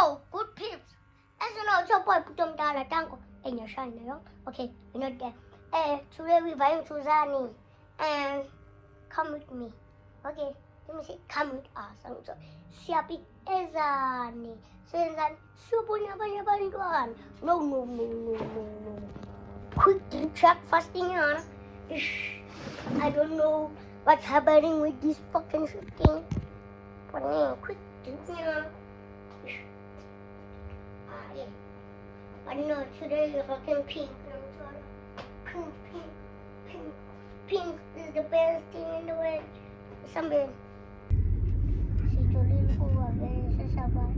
Yo, good peeps. As you know, it's your boy Putum Dala Tango and your shine, you know? Okay, we're not there. Today we're buying Suzani and come with me. Okay, let me say come with us. So, siapit Ezani. Senzan, supunya banyak. No. Quick track fasting on. I don't know what's happening with this fucking shooting. But yeah, quick drink. I don't know, today you're fucking pink. Pink is the best thing in the world. Somebody. Si Jolene ko sasabay.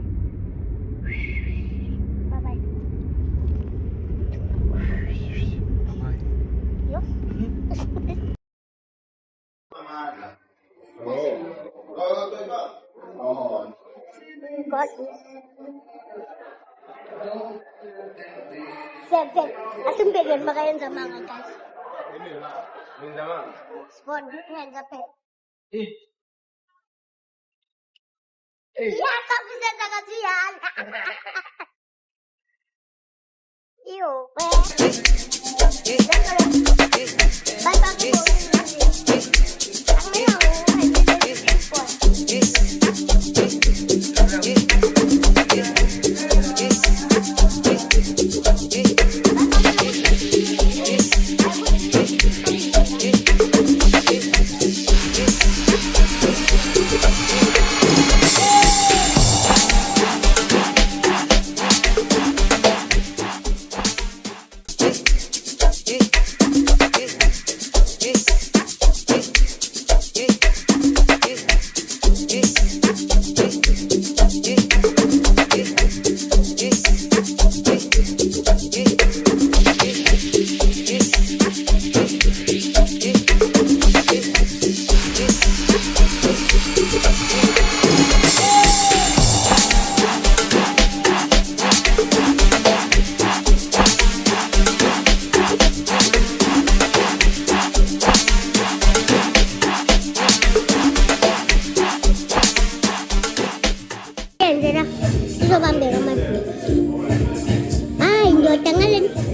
Bye-bye. Yo? Got it. Seven. Asong bigyan ba kayo sa mga guys? Spawn. Yan, sabi. Yeah, sabi sa kasi yan. Ew.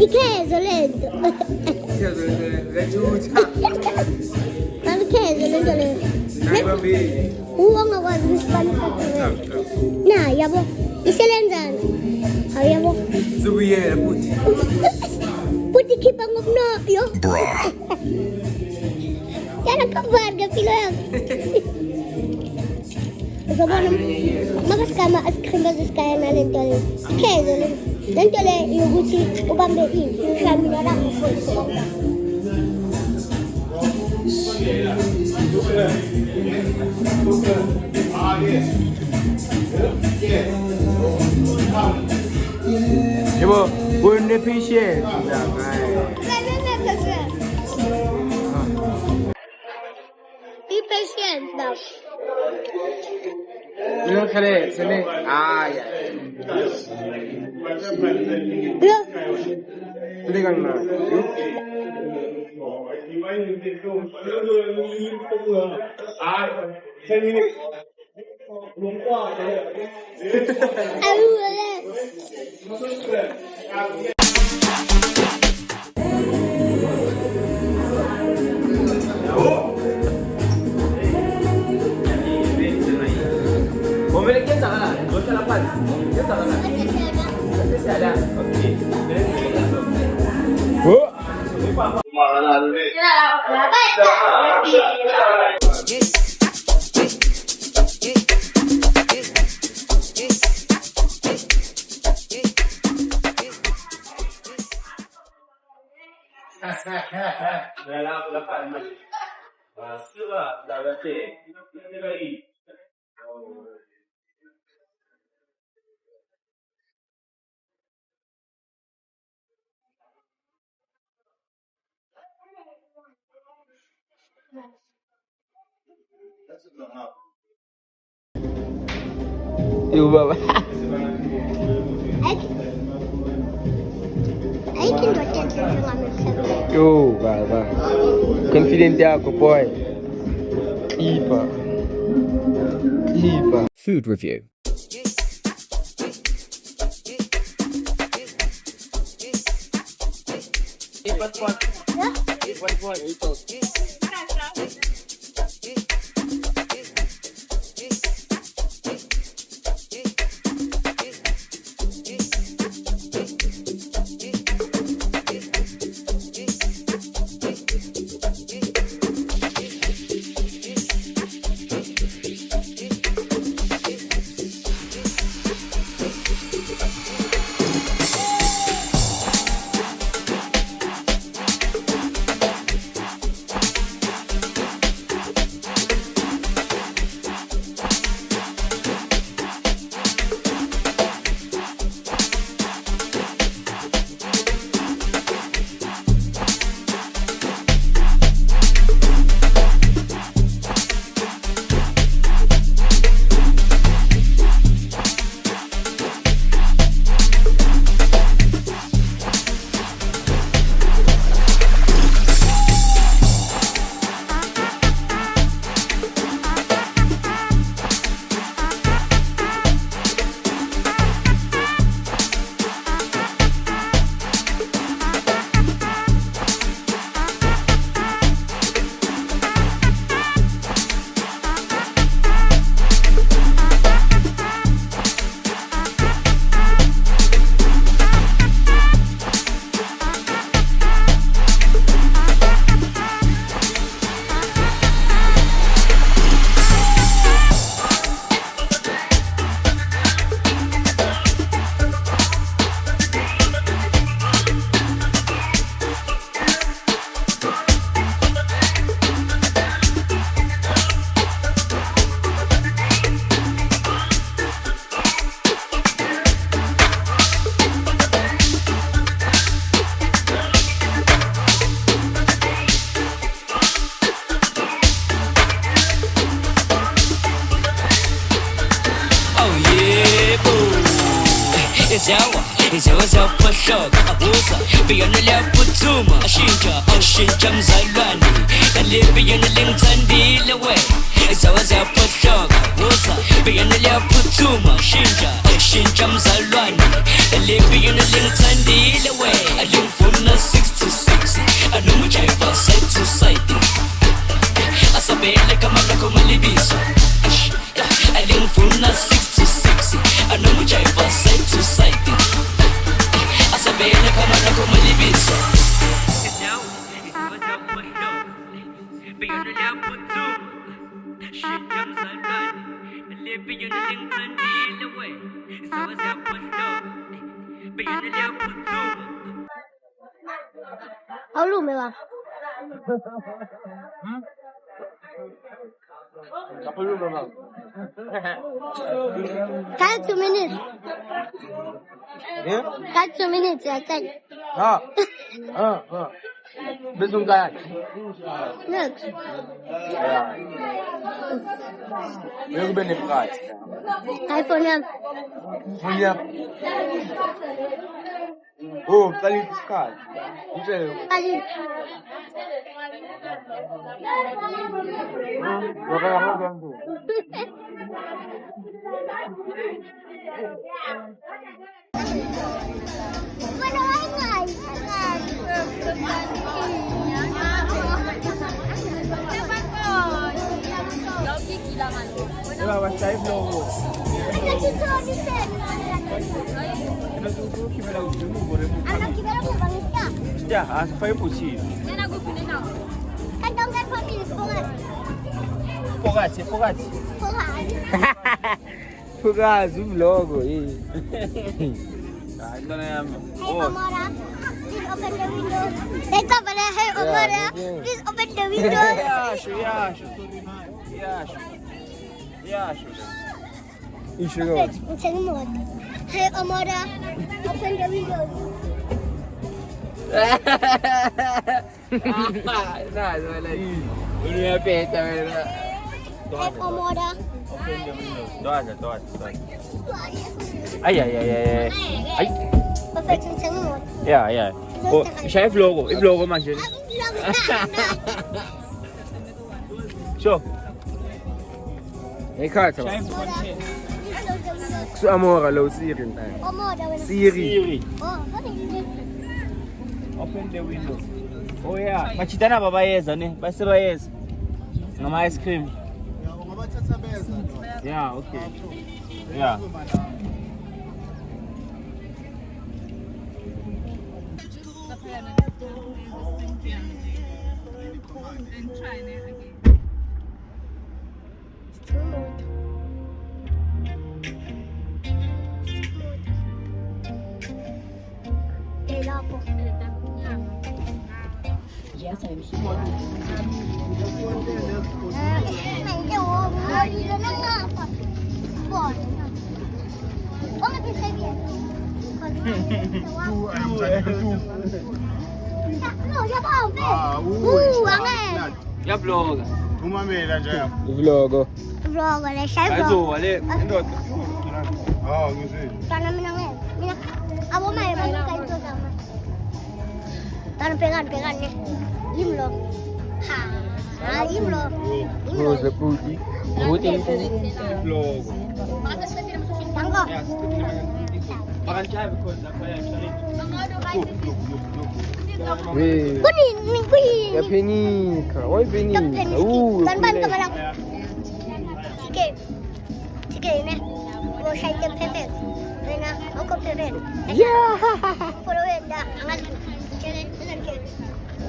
Ikezo lento. Ikezo lento le. Uwanga kwazi isipani. Na yabo. Iselenzana. Ayabo. Zubuyela futhi. Futhi khipha ngomno yo. Yana kabarga filo yakho. Uzobona makasikama asikhrimba zisikaya nalento le. Ikezo le. Lento le yokuthi ubambe into ushamina la ngifundisa Yebo, une patient. Be patient now. Uno kare sene ya. Yo. Tadi kan na. Mobil kita sana, 28. Kita sana. Masih ada. Okey. Yo baba. Yo baba. Confident yako boy. Keeper. Food review. Izaweza pashoka abusa biyana liyaphutuma ashintsha mzalwane nalibiyana lingithandile we izaweza pashoka abusa biyana liyaphuthuma ashintsha mzalwane nalibiyana lingithandile we alingifuna 66 anomujayiva side to side asabele kama lakho malibiso alingifuna 66 anomujayiva side to side asabele kama lakho malibiso biyana liyaphutuma ashintsha mzalwane nalibiyana lingithandile we izaweza pashoka biyana liyaphutuma. How long, my love? That's 2 minutes. Yeah? That's 2 minutes, I said. Besung kayak. Look. Ya. Yang benar price. iPhone yan. Punya. Oh, tadi sekali. Bisa. Kali. Berapa lama ganggu? Wala tayo vlog. Anak kita mau bangis ka? Ya, supaya putih. Kantong kan panis pongat. Pogat. Pongat. Fuga vlog eh. Nah, itu yang Hey Omara, please open the window. Teka pala, hey Omara, please open the window. Ya, Issue. Hey Omara, open the window. Nah, lagi. Ini apa itu? Hey Omara. Doa. Ay. Perfect semua. Ya. Oh, saya vlog. Vlog macam ni. So. Kijk zo. Zo amor lo Siri. Omara. Siri. Oh, what is it? Open the window. Oh yeah. Machitana baba yeza ne. Base bayeza. Ngama ice cream. Yeah, okay. Yeah. Ya vlog. Umamela nje. Vlogo. Vlog, le sai vlog. Azo wale indoda. Ah, ngizwe. Kana mina ngeke. Mina abo mai bangka itu sama. Tan pegan ne. Imlo. Ha, imlo. Close the booty. Booty. Vlog. Tanggo. Ya, makan chai because apa ya Weh. Kuning. Ya penika. Why penika? Kan ban ka malang. Sige ne. Go sai tem pepe.Ena, ako pepe. Yeah. Follow it da. Angal. Kene.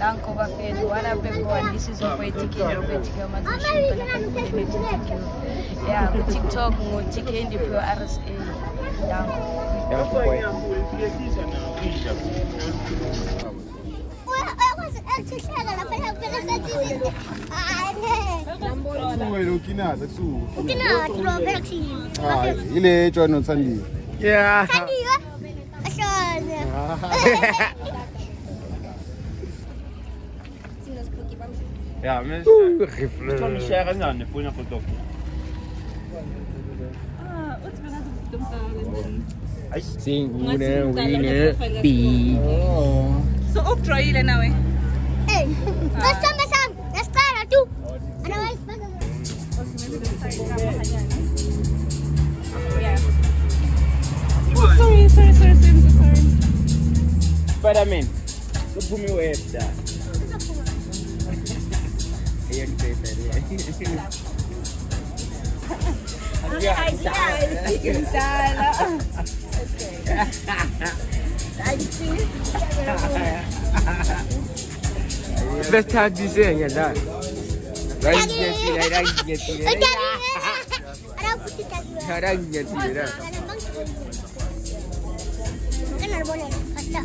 Danko bafethu wana pemboni sizokwetikile ukwetika ya ku-TikTok ngo-TKND Pro RSA Danko. Uwe ukinaza kusuku. Ukina tulo veraksi. Ah, ile etwa noThandiwe. Yeah. Sandiwe. Ashana. Ya, men. Reflex. Kom share kanjani funa foto. Singune wine B. So ukujwayile nawe? Eh, masam. Nastara tu. Otherwise, Sorry, I'm so sorry. Spider-Man. Lubumi webda. Ayan peta rin. Let's start this thing and that. Right, get it. ada putih tadi. Sekarang get it. Kan ada boneka. Basta.